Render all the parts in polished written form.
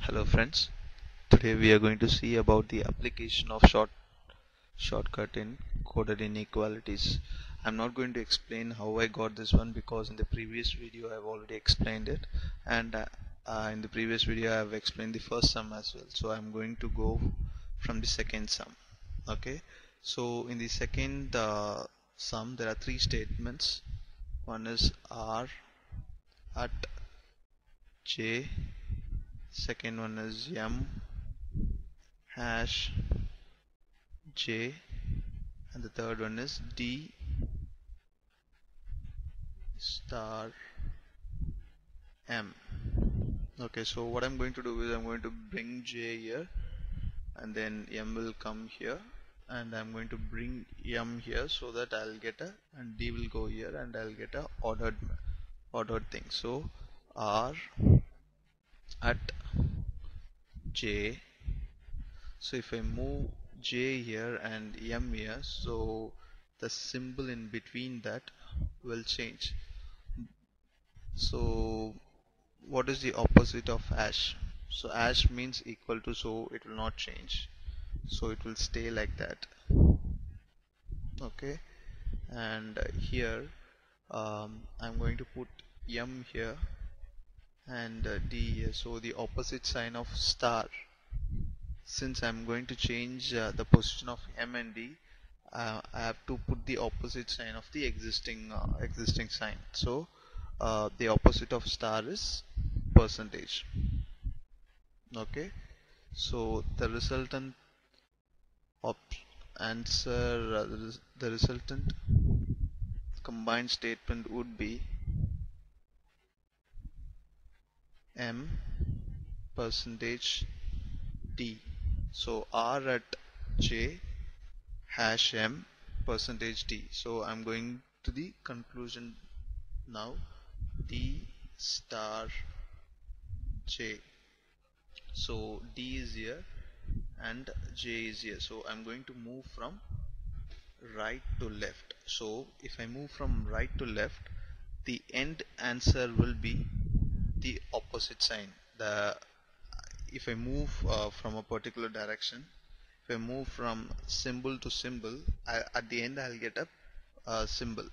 Hello friends, today we are going to see about the application of shortcut in coded inequalities. I'm not going to explain how I got this one because in the previous video I've already explained it, and in the previous video I've explained the first sum as well. So I'm going to go from the second sum. Okay, so in the second sum there are three statements. One is R at J, second one is M hash J, and the third one is D star M. Okay, so what I'm going to do is I'm going to bring J here, and then M will come here, and I'm going to bring M here so that I'll get a, and D will go here, and I'll get a ordered thing. So R at J. So if I move J here and M here, so the symbol in between that will change. So what is the opposite of hash? So hash means equal to, so it will not change, so it will stay like that. Okay, and here I'm going to put M here and D here, so the opposite sign of star, since I'm going to change the position of M and D, I have to put the opposite sign of the existing sign. So the opposite of star is percentage. Okay, so the resultant answer, the resultant combined statement would be M percentage D. So R at J hash M percentage D. So I'm going to the conclusion now. D star J. So D is here and J is here. So I'm going to move from right to left. So if I move from right to left, the end answer will be the opposite sign. If I move from a particular direction, if I move from symbol to symbol, at the end I'll get a symbol.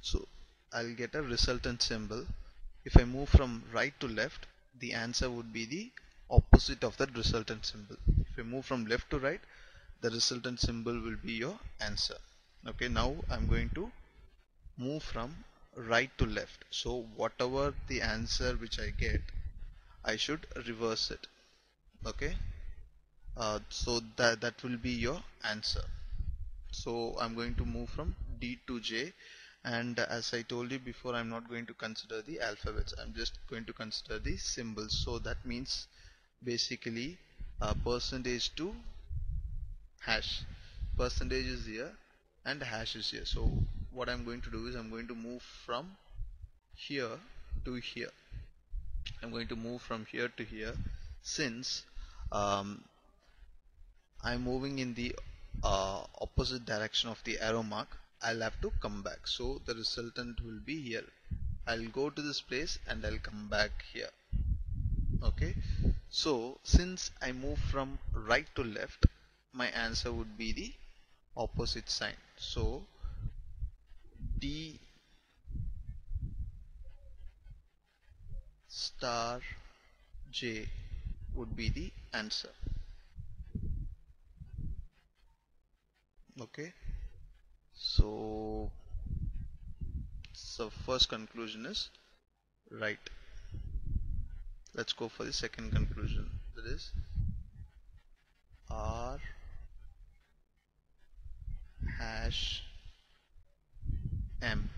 So I'll get a resultant symbol. If I move from right to left, the answer would be the opposite of that resultant symbol. If I move from left to right, the resultant symbol will be your answer. Okay, now I'm going to move from right to left. So whatever the answer which I get, I should reverse it. Okay, so that will be your answer. So I'm going to move from D to J, and as I told you before, I'm not going to consider the alphabets, I'm just going to consider the symbols. So that means basically percentage to hash. Percentage is here and hash is here. So what I'm going to do is I'm going to move from here to here. I'm going to move from here to here. Since um, I'm moving in the opposite direction of the arrow mark, I'll have to come back. So the resultant will be here. I'll go to this place and I'll come back here. Okay, so since I move from right to left, my answer would be the opposite sign. So D star J would be the answer. Okay, so first conclusion is right. Let's go for the second conclusion, that is R hash M.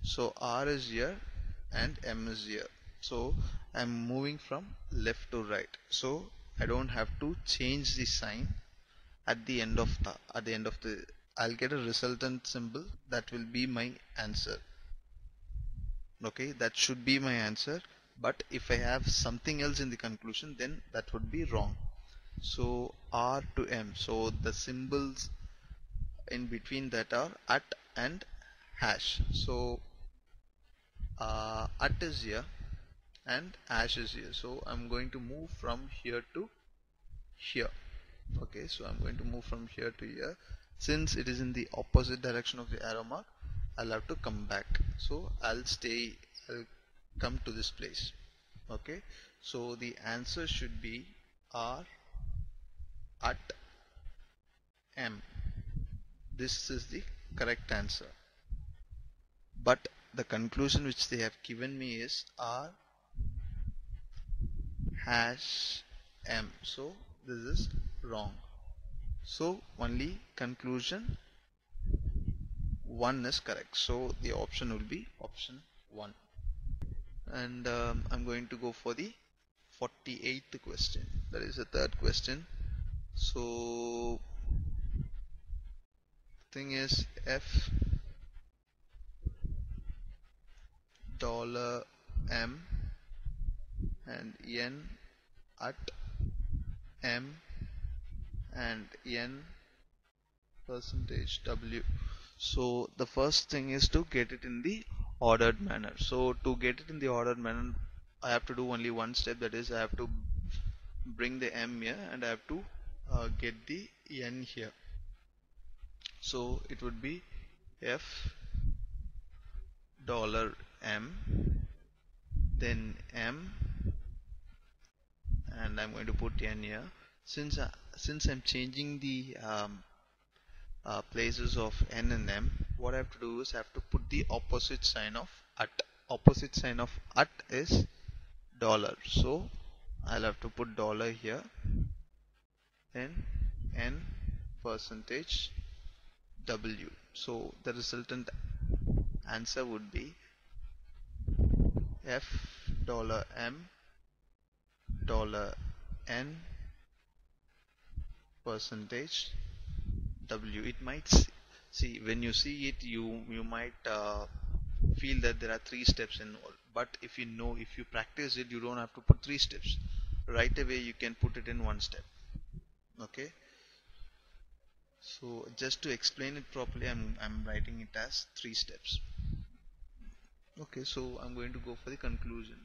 So R is here and M is here. So I'm moving from left to right. So I don't have to change the sign at the end of the I'll get a resultant symbol that will be my answer. Okay, that should be my answer. But if I have something else in the conclusion, then that would be wrong. So R to M. So the symbols in between that are at and hash. So at is here and hash is here. So I'm going to move from here to here. Okay, so I'm going to move from here to here. Since it is in the opposite direction of the arrow mark, I'll have to come back. So I'll come to this place. Okay, so the answer should be R at M. This is the correct answer. But the conclusion which they have given me is R hash M. So this is wrong. So only conclusion 1 is correct. So the option will be option 1. And I'm going to go for the 48th question. That is the third question. So thing is F dollar M and N at M and N percentage W. So the first thing is to get it in the ordered manner. So to get it in the ordered manner, I have to do only one step, that is I have to bring the M here and I have to get the N here. So it would be F dollar M, then M, and I'm going to put N here. Since I'm changing the places of N and M, what I have to do is I have to put the opposite sign of at. Opposite sign of at is dollar. So I'll have to put dollar here, then N percentage W. So the resultant answer would be F dollar M dollar N percentage W. It might see, when you see it, you might feel that there are 3 steps involved, but if you practice it, you don't have to put 3 steps. Right away you can put it in 1 step. Okay, so just to explain it properly, I'm writing it as 3 steps. Okay, so I'm going to go for the conclusion.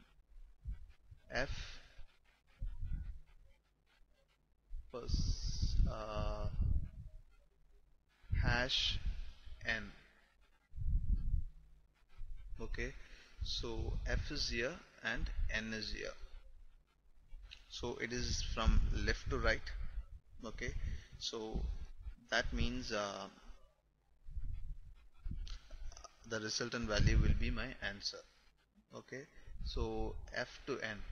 F plus hash N. Okay, so F is here and N is here. So it is from left to right. Okay, so that means the resultant value will be my answer. Okay, so F to N,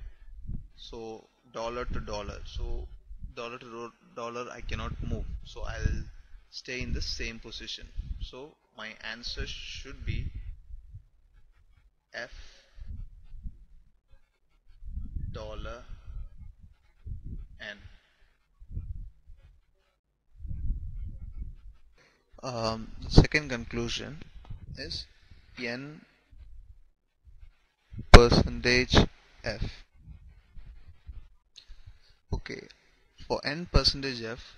so dollar to dollar, so dollar to dollar I cannot move, so I'll stay in the same position. So my answer should be F dollar N. The second conclusion is N percentage F. Okay, for N percentage F,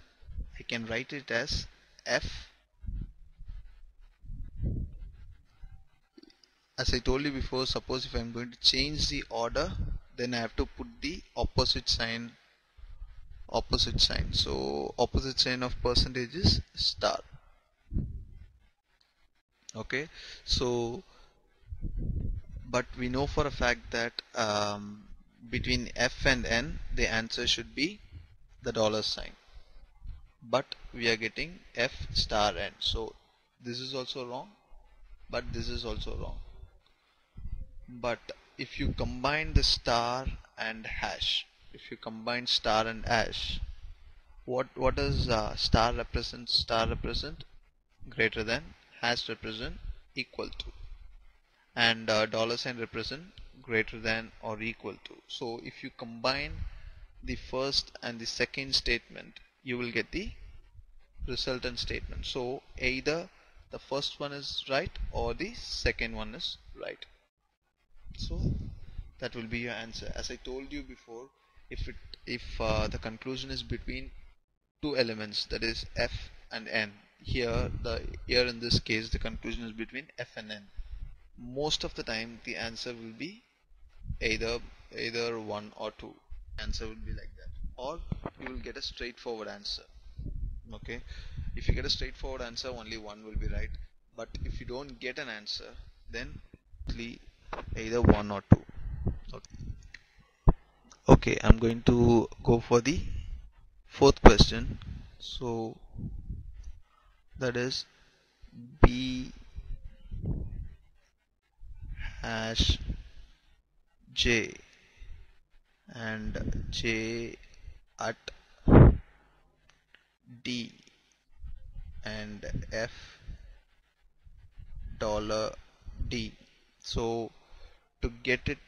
I can write it as F. As I told you before, suppose if I'm going to change the order, then I have to put the opposite sign. So opposite sign of percentage is star. Okay, so but we know for a fact that between F and N the answer should be the dollar sign, but we are getting F star N, so this is also wrong, but this is also wrong. But if you combine the star and hash, what does star represent? Star represent greater than, hash represent equal to, and dollar sign represent greater than or equal to. So if you combine the first and the second statement, you will get the resultant statement. So either the first one is right or the second one is right. So that will be your answer. As I told you before, if the conclusion is between 2 elements, that is F and N, here in this case the conclusion is between F and N, most of the time the answer will be either either 1 or 2. Answer will be like that, or you will get a straightforward answer. Okay, if you get a straightforward answer, only one will be right, but if you don't get an answer, then either 1 or 2. Okay, I'm going to go for the fourth question. So that is B hash J and J at D and F dollar $D. So to get it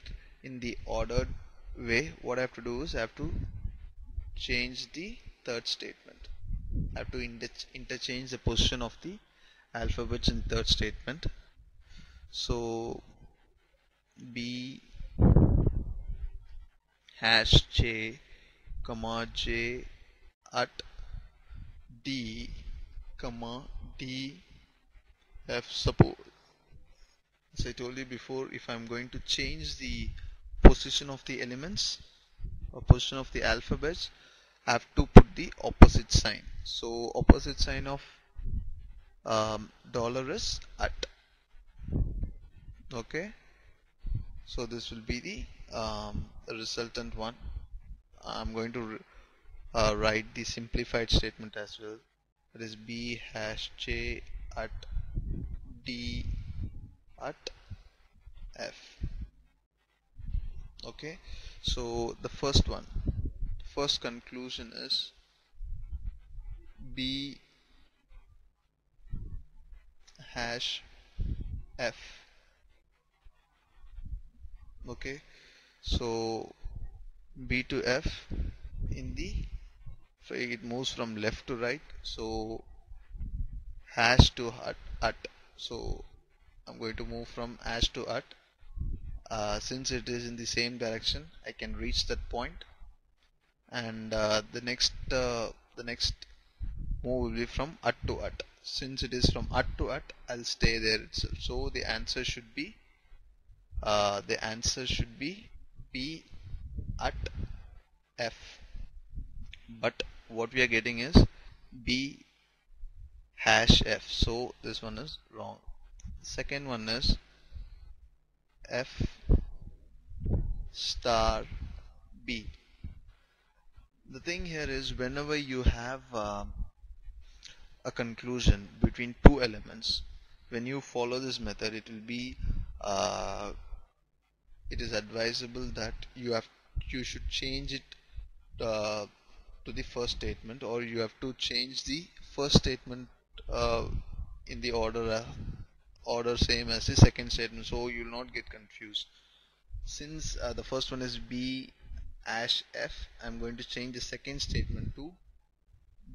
in the ordered way, what I have to do is I have to change the third statement. I have to interchange the position of the alphabets in third statement. So B hash J comma J at D comma D F. Suppose, as I told you before, if I'm going to change the position of the elements or position of the alphabets, I have to put the opposite sign. So opposite sign of dollar is at. Okay, so this will be the resultant one. I'm going to write the simplified statement as well. That is B hash J at D at F. Okay, so the first conclusion is B hash F. Okay, so B to F in the, it moves from left to right, so hash to at. So I'm going to move from hash to at. Since it is in the same direction, I can reach that point, and the next move will be from at to at. Since it is from at to at, I'll stay there itself. So the answer should be B at F. But what we are getting is B hash F. So this one is wrong. Second one is F star B. The thing here is, whenever you have a conclusion between two elements, when you follow this method, uh, it is advisable that you should change it uh, to the first statement, or you have to change the first statement uh, in the order same as the second statement, so you will not get confused. Since the first one is B hash F, I'm going to change the second statement to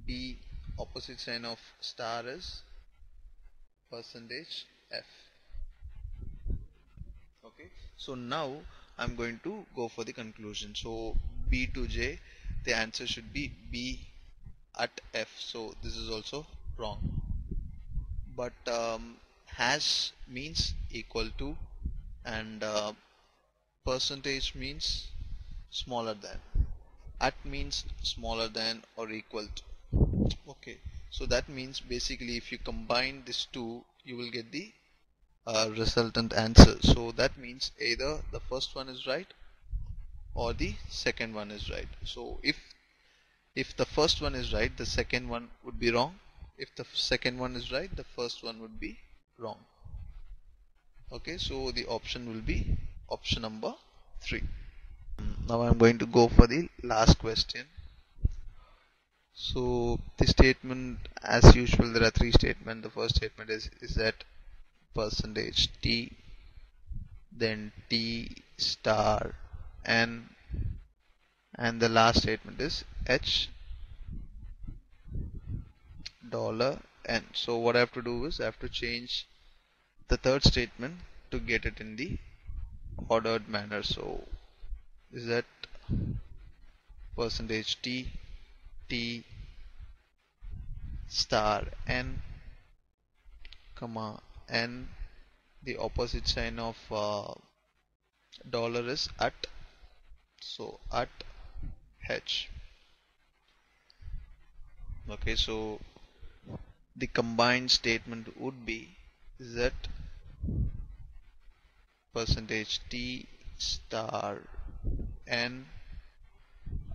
B, opposite sign of star is percentage F. Okay, so now I'm going to go for the conclusion. So B to J, the answer should be B at F. So this is also wrong. But hash means equal to, and percentage means smaller than. At means smaller than or equal to. Okay, so that means basically if you combine these two, you will get the resultant answer. So that means either the first one is right or the second one is right. So if the first one is right, the second one would be wrong. If the second one is right, the first one would be wrong. Okay, so the option will be option number 3. Now I'm going to go for the last question. So the statement, as usual, there are 3 statements. The first statement is that percentage T, then T star N, and the last statement is H dollar N. So what I have to do is I have to change the third statement to get it in the ordered manner. So is that percentage T, T star N, comma N, the opposite sign of dollar is at, So at h. Okay, so the combined statement would be z percentage t star n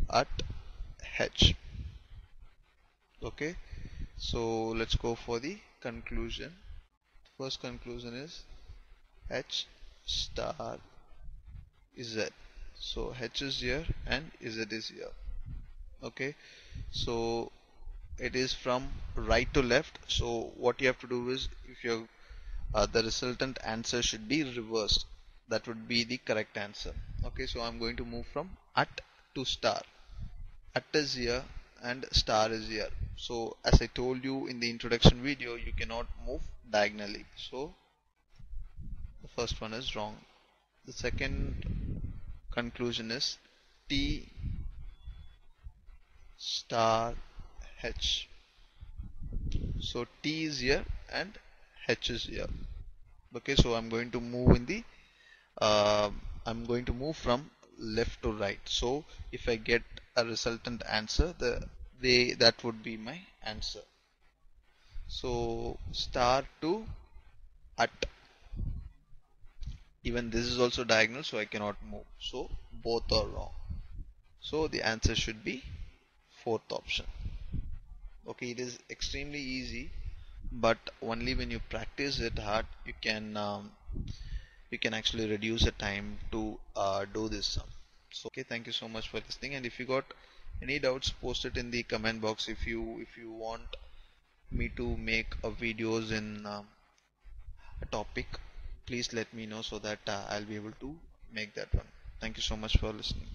at h. Okay, so let's go for the conclusion. First conclusion is h star z. So h is here and z is here. Okay, so it is from right to left. So what you have to do is, if you the resultant answer should be reversed, that would be the correct answer. Okay, so I'm going to move from at to star. At is here and star is here. So as I told you in the introduction video, you cannot move diagonally. So the first one is wrong. The second conclusion is T star H. So T is here and H is here. Okay, so uh, I'm going to move from left to right. So if I get a resultant answer, that would be my answer. So star to at. Even this is also diagonal, so I cannot move. So both are wrong. So the answer should be fourth option. Okay, it is extremely easy, but only when you practice it hard, you can actually reduce the time to do this sum. So okay, thank you so much for listening. And if you got any doubts, post it in the comment box. If you want me to make a videos in a topic, please let me know so that I'll be able to make that one. Thank you so much for listening.